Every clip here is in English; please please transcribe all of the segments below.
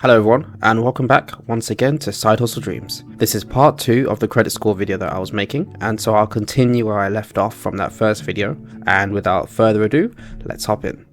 Hello everyone, and welcome back once again to Side Hustle Dreams. This is part 2 of the credit score video that I was making, and so I'll continue where I left off from that first video, and without further ado, let's hop in.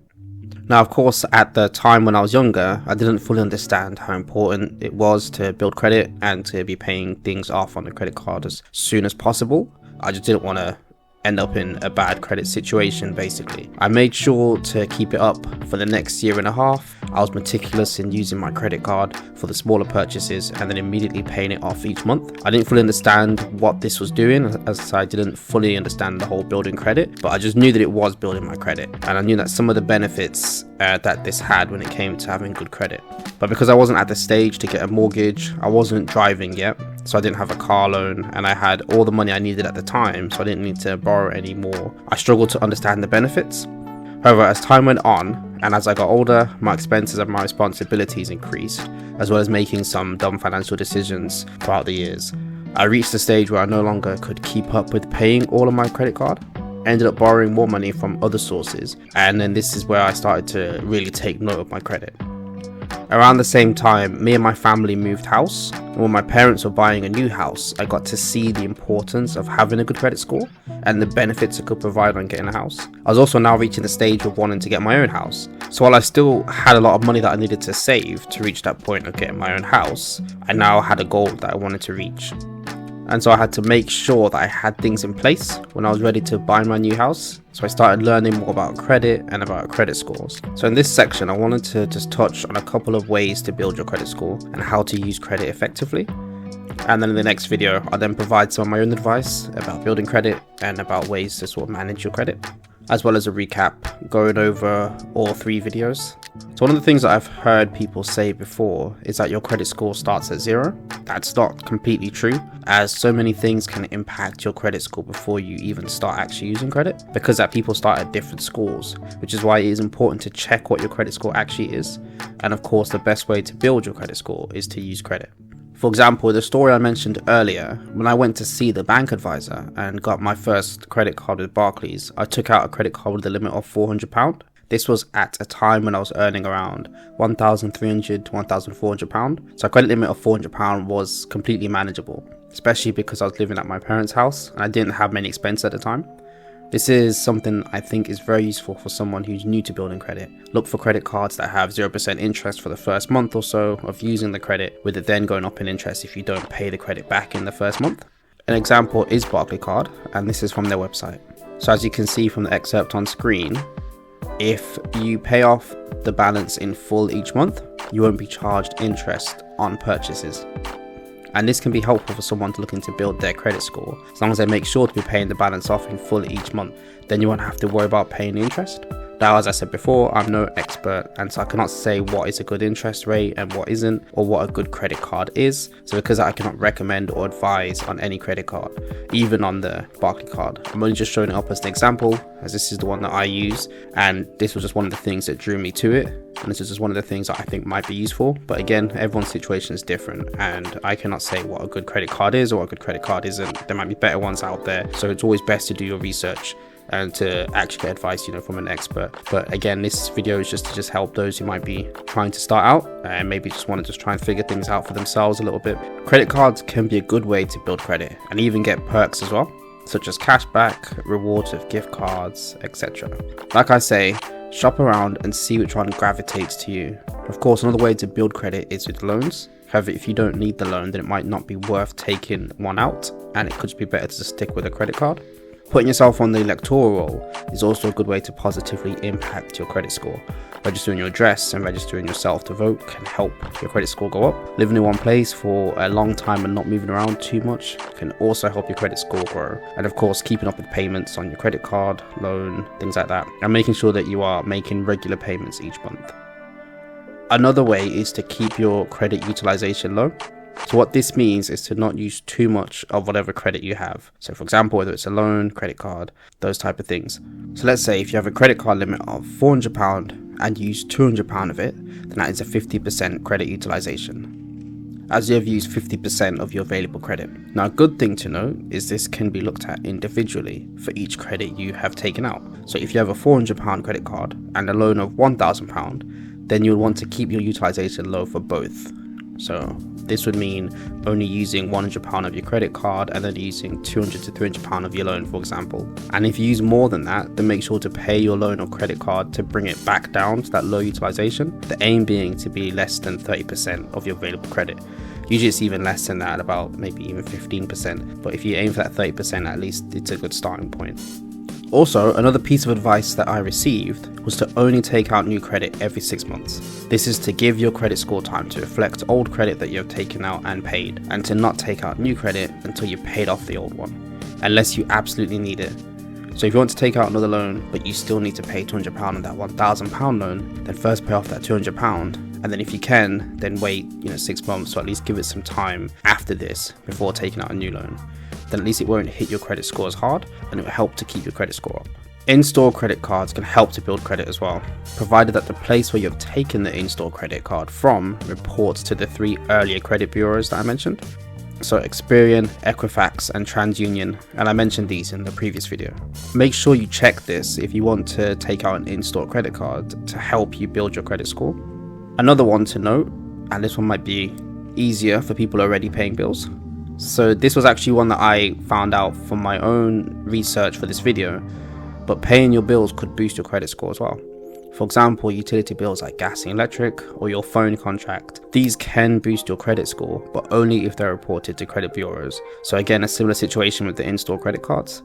Now of course, at the time when I was younger, I didn't fully understand how important it was to build credit and to be paying things off on the credit card as soon as possible. I just didn't want to end up in a bad credit situation basically. I made sure to keep it up for the next year and a half. I was meticulous in using my credit card for the smaller purchases and then immediately paying it off each month. I didn't fully understand what this was doing, as I didn't fully understand the whole building credit, but I just knew that it was building my credit, and I knew that some of the benefits that this had when it came to having good credit. But because I wasn't at the stage to get a mortgage, I wasn't driving yet, so I didn't have a car loan, and I had all the money I needed at the time, so I didn't need to borrow any more. I struggled to understand the benefits. However, as time went on, and as I got older, my expenses and my responsibilities increased, as well as making some dumb financial decisions throughout the years. I reached a stage where I no longer could keep up with paying all of my credit card. I ended up borrowing more money from other sources, and then this is where I started to really take note of my credit. Around the same time, me and my family moved house, and when my parents were buying a new house, I got to see the importance of having a good credit score and the benefits it could provide on getting a house. I was also now reaching the stage of wanting to get my own house, so while I still had a lot of money that I needed to save to reach that point of getting my own house, I now had a goal that I wanted to reach. And so I had to make sure that I had things in place when I was ready to buy my new house. So I started learning more about credit and about credit scores. So in this section, I wanted to just touch on a couple of ways to build your credit score and how to use credit effectively. And then in the next video, I'll then provide some of my own advice about building credit and about ways to sort of manage your credit, as well as a recap going over all 3 videos. So one of the things that I've heard people say before is that your credit score starts at 0. That's not completely true, as so many things can impact your credit score before you even start actually using credit, because that people start at different scores, which is why it is important to check what your credit score actually is. And of course, the best way to build your credit score is to use credit. For example, the story I mentioned earlier, when I went to see the bank advisor and got my first credit card with Barclays, I took out a credit card with a limit of £400. This was at a time when I was earning around £1,300 to £1,400, so a credit limit of £400 was completely manageable, especially because I was living at my parents' house and I didn't have many expenses at the time. This is something I think is very useful for someone who's new to building credit. Look for credit cards that have 0% interest for the first month or so of using the credit, with it then going up in interest if you don't pay the credit back in the first month. An example is Barclays card, and this is from their website. So as you can see from the excerpt on screen, if you pay off the balance in full each month, you won't be charged interest on purchases. And this can be helpful for someone looking to build their credit score. As long as they make sure to be paying the balance off in full each month, then you won't have to worry about paying interest. Now, as I said before, I'm no expert, and so I cannot say what is a good interest rate and what isn't, or what a good credit card is. So because I cannot recommend or advise on any credit card, even on the Barclays card, I'm only just showing it up as an example, as this is the one that I use, and this was just one of the things that drew me to it. And this is just one of the things that I think might be useful. But again, everyone's situation is different, and I cannot say what a good credit card is or what a good credit card isn't. There might be better ones out there, so it's always best to do your research and to actually get advice, from an expert. But again, this video is just to help those who might be trying to start out and maybe just want to try and figure things out for themselves a little bit. Credit cards can be a good way to build credit and even get perks as well, such as cashback, rewards with gift cards, etc. Like I say, shop around and see which one gravitates to you. Of course, another way to build credit is with loans. However, if you don't need the loan, then it might not be worth taking one out, and it could just be better to just stick with a credit card. Putting yourself on the electoral roll is also a good way to positively impact your credit score. Registering your address and registering yourself to vote can help your credit score go up. Living in one place for a long time and not moving around too much can also help your credit score grow. And of course, keeping up with payments on your credit card, loan, things like that, and making sure that you are making regular payments each month. Another way is to keep your credit utilization low. So what this means is to not use too much of whatever credit you have. So for example, whether it's a loan, credit card, those type of things. So let's say if you have a credit card limit of £400 and you use £200 of it, then that is a 50% credit utilization, as you have used 50% of your available credit. Now, a good thing to note is this can be looked at individually for each credit you have taken out. So if you have a £400 credit card and a loan of £1,000, then you'll want to keep your utilization low for both. So this would mean only using £100 of your credit card and then using £200 to £300 of your loan, for example. And if you use more than that, then make sure to pay your loan or credit card to bring it back down to that low utilization. The aim being to be less than 30% of your available credit. Usually it's even less than that, about maybe even 15%. But if you aim for that 30%, at least it's a good starting point. Also, another piece of advice that I received was to only take out new credit every 6 months. This is to give your credit score time to reflect old credit that you have taken out and paid, and to not take out new credit until you've paid off the old one, unless you absolutely need it. So if you want to take out another loan, but you still need to pay £200 on that £1,000 loan, then first pay off that £200, and then if you can, then wait 6 months, or at least give it some time after this before taking out a new loan. Then at least it won't hit your credit score as hard, and it will help to keep your credit score up. In-store credit cards can help to build credit as well, provided that the place where you've taken the in-store credit card from reports to the 3 earlier credit bureaus that I mentioned. So Experian, Equifax and TransUnion, and I mentioned these in the previous video. Make sure you check this if you want to take out an in-store credit card to help you build your credit score. Another one to note, and this one might be easier for people already paying bills. So this was actually one that I found out from my own research for this video, but paying your bills could boost your credit score as well. For example, utility bills like gas and electric, or your phone contract. These can boost your credit score, but only if they're reported to credit bureaus. So again, a similar situation with the in-store credit cards.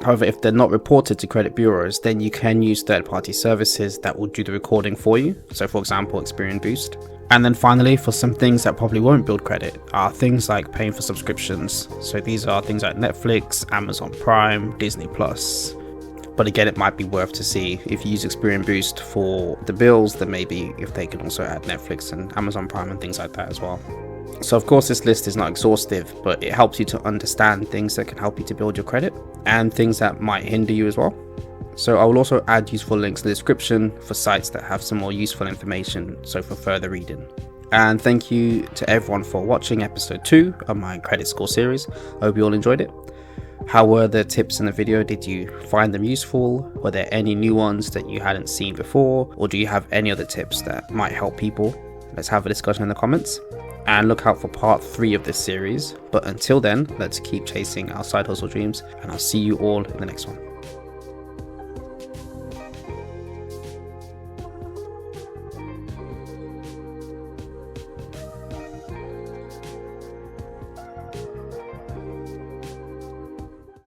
However, if they're not reported to credit bureaus, then you can use third-party services that will do the recording for you. So for example, Experian Boost. And then finally, for some things that probably won't build credit are things like paying for subscriptions. So these are things like Netflix, Amazon Prime, Disney Plus. But again, it might be worth to see if you use Experian Boost for the bills, then maybe if they can also add Netflix and Amazon Prime and things like that as well. So of course this list is not exhaustive, but it helps you to understand things that can help you to build your credit and things that might hinder you as well. So I will also add useful links in the description for sites that have some more useful information, so for further reading. And thank you to everyone for watching episode 2 of my credit score series. I hope you all enjoyed it. How were the tips in the video? Did you find them useful? Were there any new ones that you hadn't seen before? Or do you have any other tips that might help people? Let's have a discussion in the comments. And look out for part 3 of this series. But until then, let's keep chasing our side hustle dreams, and I'll see you all in the next one.